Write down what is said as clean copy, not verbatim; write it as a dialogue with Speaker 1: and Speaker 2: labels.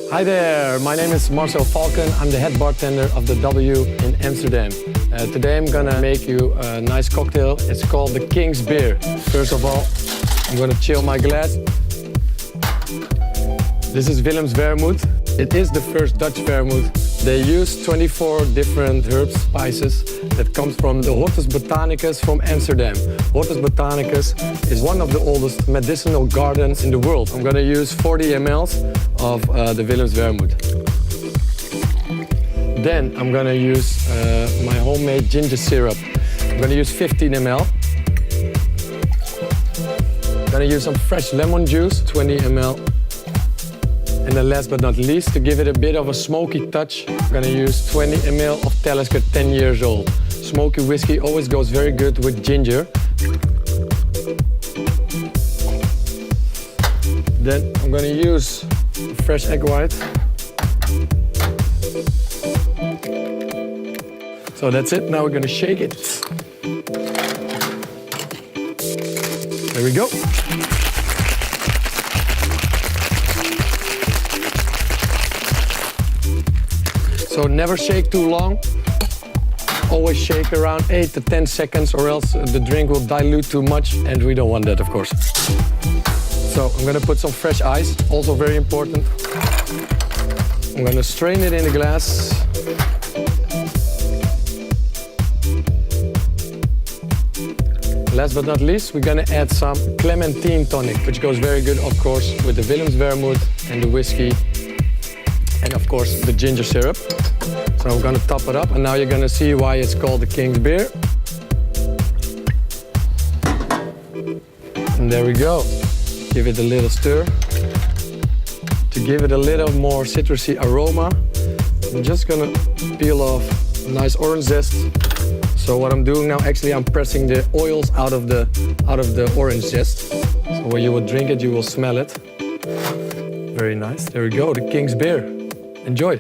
Speaker 1: Hi there, my name is Marcel Valken. I'm the head bartender of the W in Amsterdam. Today I'm gonna make you a nice cocktail. It's called the Kingsbeer. First of all, I'm gonna chill my glass. This is Willem's Wermoed. It is the first Dutch Wermoed. They use 24 different herbs, spices that comes from the Hortus botanicus from Amsterdam. Hortus botanicus is one of the oldest medicinal gardens in the world. I'm gonna use 40 ml of the Willem's Wermoed. Then I'm gonna use my homemade ginger syrup. I'm gonna use 15 ml. I'm gonna use some fresh lemon juice, 20 ml. And then last but not least, to give it a bit of a smoky touch, I'm gonna use 20 ml of Talisker 10 years old. Smoky whiskey always goes very good with ginger. Then I'm gonna use fresh egg white. So that's it, now we're gonna shake it. There we go. So never shake too long. Always shake around 8 to 10 seconds or else the drink will dilute too much and we don't want that, of course. So I'm gonna put some fresh ice, also very important. I'm gonna strain it in the glass. Last but not least, we're gonna add some Clementine Tonic, which goes very good, of course, with the Willem's Wermoed and the whiskey. And of course, the ginger syrup. So I'm gonna top it up, and now you're gonna see why it's called the Kingsbeer. And there we go. Give it a little stir. To give it a little more citrusy aroma, I'm just gonna peel off a nice orange zest. So what I'm doing now, actually I'm pressing the oils out of the orange zest. So when you will drink it, you will smell it. Very nice. There we go, the Kingsbeer. Enjoy.